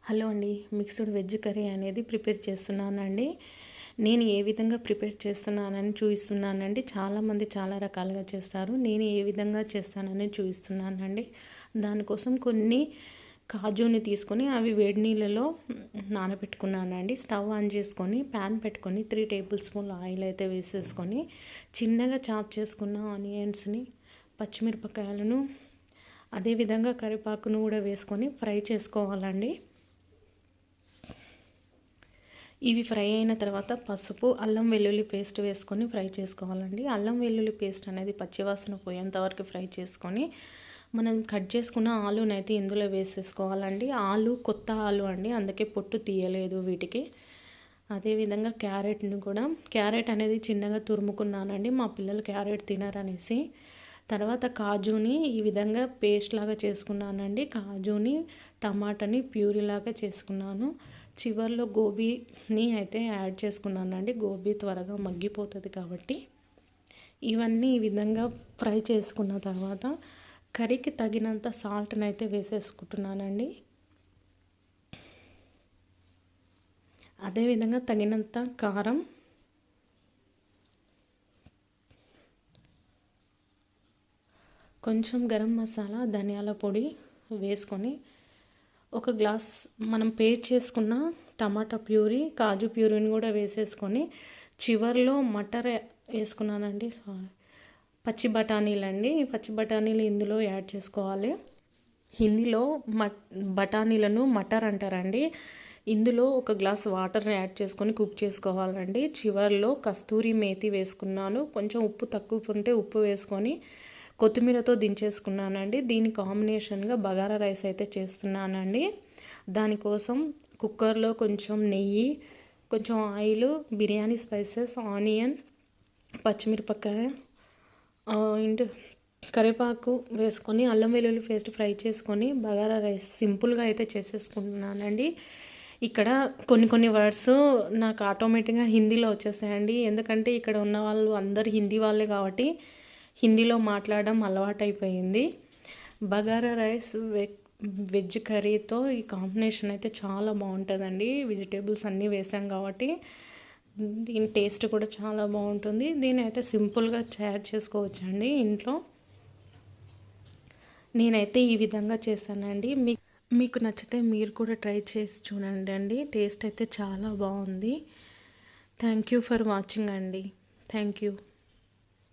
Hello అండి, mixed veg curry అనేది prepare చేస్తున్నానండి. నేను ఏ విధంగా ప్రిపేర్ చేస్తున్నానని చూపిస్తున్నానండి. చాలామంది చాలా రకాలుగా చేస్తారు. నేను ఏ విధంగా చేస్తానని చూపిస్తున్నానండి. దానికోసం కొన్ని కాజుని తీసుకొని అవి వేడి నీళ్ళలో నానబెట్టుకున్నానండి. స్టవ్ ఆన్ చేసుకొని ప్యాన్ పెట్టుకొని 3 టేబుల్ స్పూన్ల ఆయిల్ అయితే వేసేసుకొని చిన్నగా చాప్ చేసుకున్న ఆనియన్స్ని, పచ్చిమిరపకాయలను, అదేవిధంగా కరివేపాకును కూడా వేసుకొని ఫ్రై చేసుకోవాలండి. ఇవి ఫ్రై అయిన తర్వాత పసుపు, అల్లం వెల్లుల్లి పేస్ట్ వేసుకొని ఫ్రై చేసుకోవాలండి. అల్లం వెల్లుల్లి పేస్ట్ అనేది పచ్చివాసన పోయేంత వరకు ఫ్రై చేసుకొని మనం కట్ చేసుకున్న ఆలునైతే ఇందులో వేసేసుకోవాలండి. కొత్త ఆలు అండి, అందుకే పొట్టు తీయలేదు వీటికి. అదేవిధంగా క్యారెట్ అనేది చిన్నగా తురుముకున్నానండి. మా పిల్లలు క్యారెట్ తినరనేసి. తర్వాత కాజుని ఈ విధంగా పేస్ట్ లాగా చేసుకున్నానండి. కాజుని, టమాటాని ప్యూరీ లాగా చేసుకున్నాను. చివర్లో గోబీని అయితే యాడ్ చేసుకున్నానండి. గోబీ త్వరగా మగ్గిపోతుంది కాబట్టి. ఇవన్నీ ఈ విధంగా ఫ్రై చేసుకున్న తర్వాత కర్రీకి తగినంత సాల్ట్ని అయితే వేసేసుకుంటున్నానండి. అదేవిధంగా తగినంత కారం, కొంచెం గరం మసాలా, ధనియాల పొడి వేసుకొని ఒక గ్లాస్ మనం పేస్ట్ చేసుకున్న టమాటా ప్యూరీ, కాజు ప్యూరీని కూడా వేసేసుకొని చివర్లో మటర్ వేసుకున్నానండి. పచ్చి బఠానీలు పచ్చి బఠానీలు ఇందులో యాడ్ చేసుకోవాలి. హిందీలో బఠానీలను మటర్ అంటారండి. ఇందులో ఒక గ్లాస్ వాటర్ని యాడ్ చేసుకొని కుక్ చేసుకోవాలండి. చివర్లో కస్తూరి మేతి వేసుకున్నాను. కొంచెం ఉప్పు తక్కువ ఉంటే ఉప్పు వేసుకొని కొత్తిమీరతో దించేసుకున్నానండి. దీని కాంబినేషన్గా బగారా రైస్ అయితే చేస్తున్నానండి. దానికోసం కుక్కర్లో కొంచెం నెయ్యి, కొంచెం ఆయిల్, బిర్యానీ స్పైసెస్, ఆనియన్, పచ్చిమిరపకాయ అండ్ కరివేపాకు వేసుకొని అల్లం వెల్లుల్లి పేస్ట్ ఫ్రై చేసుకొని బగారా రైస్ సింపుల్గా అయితే చేసేసుకుంటున్నానండి. ఇక్కడ కొన్ని వర్డ్స్ నాకు ఆటోమేటిక్గా హిందీలో వచ్చేసాయండి. ఎందుకంటే ఇక్కడ ఉన్న వాళ్ళు అందరు హిందీ వాళ్ళే కాబట్టి హిందీలో మాట్లాడడం అలవాటైపోయింది. బగారా రైస్ వెజ్ కర్రీతో ఈ కాంబినేషన్ అయితే చాలా బాగుంటుందండి. వెజిటేబుల్స్ అన్నీ వేసాం కాబట్టి దీని టేస్ట్ కూడా చాలా బాగుంటుంది. దీని అయితే సింపుల్గా తయారు చేసుకోవచ్చండి ఇంట్లో. నేనైతే ఈ విధంగా చేశానండి. మీకు నచ్చితే మీరు కూడా ట్రై చేసి చూడండి. టేస్ట్ అయితే చాలా బాగుంది. థ్యాంక్ యూ ఫర్ వాచింగ్ అండి. Thank you.